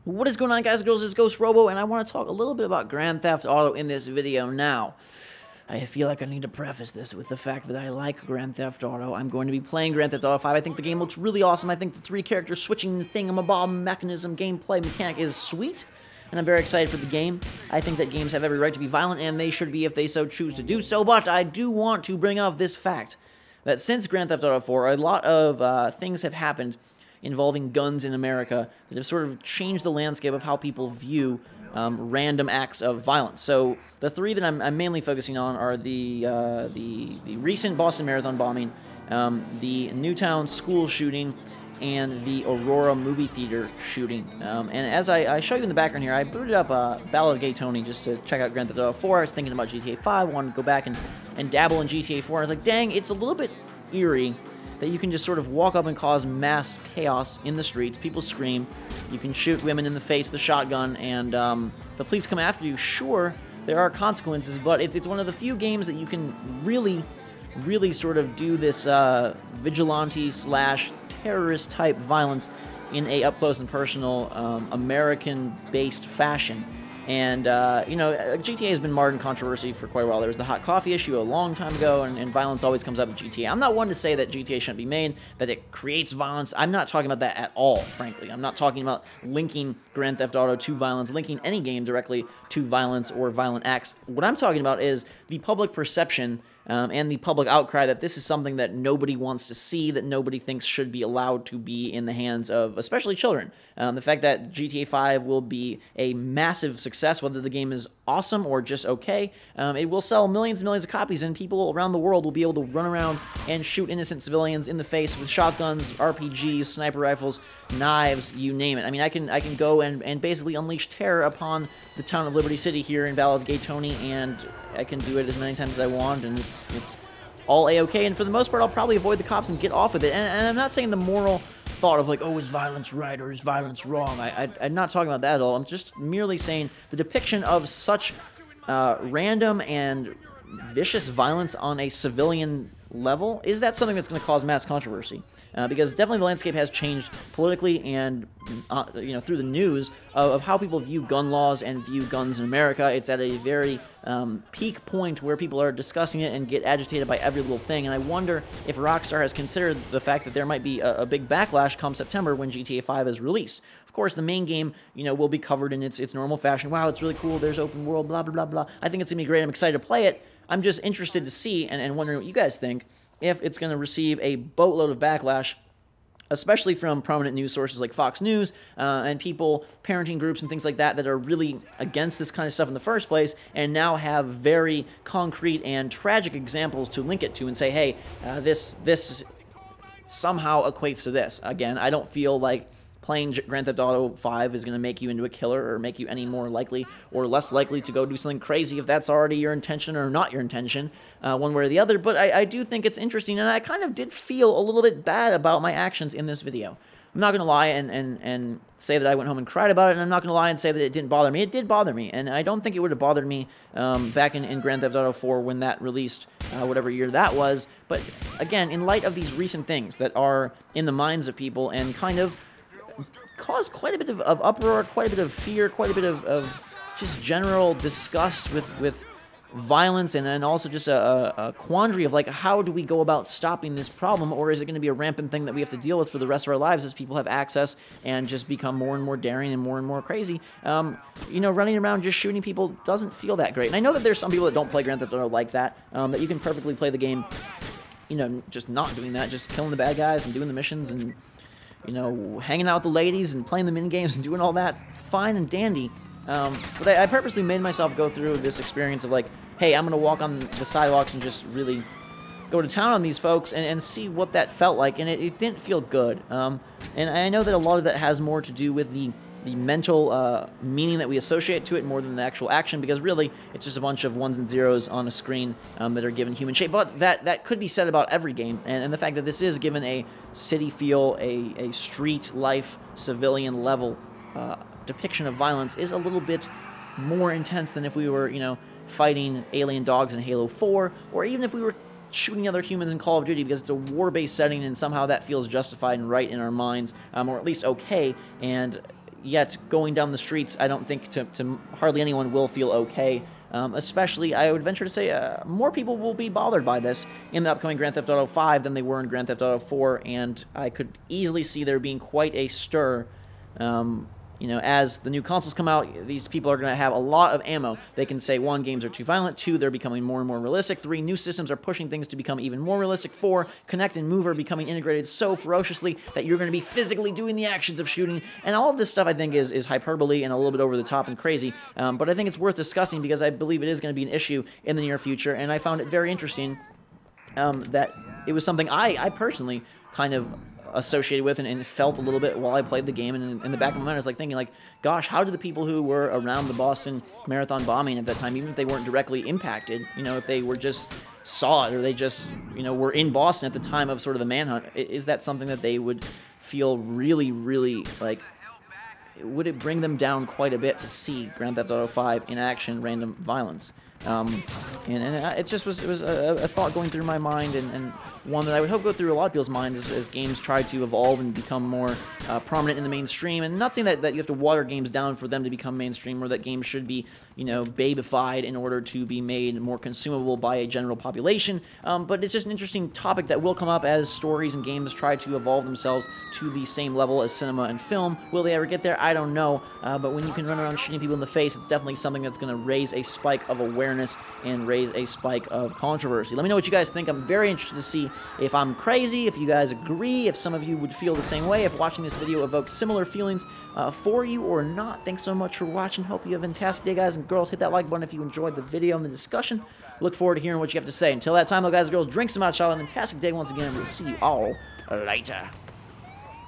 What is going on, guys and girls? It's GhostRobo, and I want to talk a little bit about Grand Theft Auto in this video. Now, I feel like I need to preface this with the fact that I like Grand Theft Auto. I'm going to be playing Grand Theft Auto 5. I think the game looks really awesome. I think the 3-character switching thingamabob mechanism gameplay mechanic is sweet, and I'm very excited for the game. I think that games have every right to be violent, and they should be if they so choose to do so, but I do want to bring up this fact that since Grand Theft Auto 4, a lot of things have happened involving guns in America that have sort of changed the landscape of how people view random acts of violence. So the three that I'm mainly focusing on are the recent Boston Marathon bombing, the Newtown school shooting, and the Aurora movie theater shooting. And as I show you in the background here, I booted up Ballad of Gay Tony just to check out Grand Theft Auto 4. I was thinking about GTA 5, wanted to go back and dabble in GTA 4. I was like, dang, it's a little bit eerie that you can just sort of walk up and cause mass chaos in the streets. People scream. You can shoot women in the face with a shotgun, and the police come after you. Sure, there are consequences, but it's one of the few games that you can really sort of do this vigilante/terrorist type violence in a up-close and personal American-based fashion. And, you know, GTA has been marred in controversy for quite a while. There was the hot coffee issue a long time ago, and violence always comes up with GTA. I'm not one to say that GTA shouldn't be made, that it creates violence. I'm not talking about that at all, frankly. I'm not talking about linking Grand Theft Auto to violence, linking any game directly to violence or violent acts. What I'm talking about is the public perception and the public outcry that this is something that nobody wants to see, that nobody thinks should be allowed to be in the hands of especially children. The fact that GTA 5 will be a massive success, whether the game is awesome or just okay, it will sell millions and millions of copies, and people around the world will be able to run around and shoot innocent civilians in the face with shotguns, RPGs, sniper rifles, knives, you name it. I mean, I can go and basically unleash terror upon the town of Liberty City here in Ballad of Gay Tony, and I can do it as many times as I want, and it's all A-okay, and for the most part, I'll probably avoid the cops and get off with it. And I'm not saying the moral thought of like, oh, is violence right or is violence wrong? I'm not talking about that at all. I'm just merely saying the depiction of such random and vicious violence on a civilian level, is that something that's going to cause mass controversy? Because definitely the landscape has changed politically and you know, through the news of how people view gun laws and view guns in America. It's at a very peak point where people are discussing it and get agitated by every little thing. And I wonder if Rockstar has considered the fact that there might be a big backlash come September when GTA 5 is released. Of course, the main game, you know, will be covered in its normal fashion. Wow, it's really cool. There's open world, blah, blah, blah, blah. I think it's going to be great. I'm excited to play it. I'm just interested to see and wondering what you guys think, if it's going to receive a boatload of backlash, especially from prominent news sources like Fox News and people, parenting groups and things like that are really against this kind of stuff in the first place, and now have very concrete and tragic examples to link it to and say, hey, this somehow equates to this. Again, I don't feel like playing Grand Theft Auto 5 is going to make you into a killer or make you any more likely or less likely to go do something crazy if that's already your intention or not your intention, one way or the other. But I do think it's interesting, and I kind of did feel a little bit bad about my actions in this video. I'm not going to lie and say that I went home and cried about it, and I'm not going to lie and say that it didn't bother me. It did bother me, and I don't think it would have bothered me back in Grand Theft Auto 4 when that released, whatever year that was. But again, in light of these recent things that are in the minds of people and kind of caused quite a bit of uproar, quite a bit of fear, quite a bit of just general disgust with violence, and then also just a quandary of like, how do we go about stopping this problem, or is it going to be a rampant thing that we have to deal with for the rest of our lives as people have access and just become more and more daring and more crazy? You know, running around just shooting people doesn't feel that great. And I know that there's some people that don't play Grand Theft Auto like that, that you can perfectly play the game, you know, just not doing that, just killing the bad guys and doing the missions and, you know, hanging out with the ladies and playing the mini-games and doing all that, fine and dandy. But I purposely made myself go through this experience of like, hey, I'm going to walk on the sidewalks and just really go to town on these folks and see what that felt like. And it didn't feel good. And I know that a lot of that has more to do with the mental meaning that we associate to it more than the actual action, because really it's just a bunch of ones and zeros on a screen that are given human shape. But that could be said about every game, and the fact that this is given a city feel, a street life, civilian level depiction of violence is a little bit more intense than if we were, you know, fighting alien dogs in Halo 4, or even if we were shooting other humans in Call of Duty, because it's a war-based setting and somehow that feels justified and right in our minds, or at least okay. And yet going down the streets, I don't think to hardly anyone will feel okay. Especially, I would venture to say, more people will be bothered by this in the upcoming Grand Theft Auto 5 than they were in Grand Theft Auto 4, and I could easily see there being quite a stir. You know, as the new consoles come out, these people are going to have a lot of ammo. They can say, 1, games are too violent. 2, they're becoming more and more realistic. 3, new systems are pushing things to become even more realistic. 4, connect and move are becoming integrated so ferociously that you're going to be physically doing the actions of shooting. And all of this stuff, I think, is hyperbole and a little bit over the top and crazy. But I think it's worth discussing because I believe it is going to be an issue in the near future. And I found it very interesting that it was something I personally kind of associated with and felt a little bit while I played the game, and in the back of my mind I was like thinking, like, gosh, how did the people who were around the Boston Marathon bombing at that time, even if they weren't directly impacted, you know, if they were just saw it or they just, you know, were in Boston at the time of sort of the manhunt, is that something that they would feel really, really, like, would it bring them down quite a bit to see Grand Theft Auto 5 in action, random violence? And it just was a thought going through my mind, and one that I would hope go through a lot of people's minds as games try to evolve and become more prominent in the mainstream. And not saying that you have to water games down for them to become mainstream, or that games should be, you know, babified in order to be made more consumable by a general population. But it's just an interesting topic that will come up as stories and games try to evolve themselves to the same level as cinema and film. Will they ever get there? I don't know. But when you can run around shooting people in the face, it's definitely something that's going to raise a spike of awareness and raise a spike of controversy. Let me know what you guys think. I'm very interested to see if I'm crazy, if you guys agree, if some of you would feel the same way, if watching this video evokes similar feelings for you or not. Thanks so much for watching. Hope you have a fantastic day, guys and girls. Hit that like button if you enjoyed the video and the discussion. Look forward to hearing what you have to say. Until that time, though, guys and girls, drink some hot chocolate. Fantastic day once again, and we'll see you all later.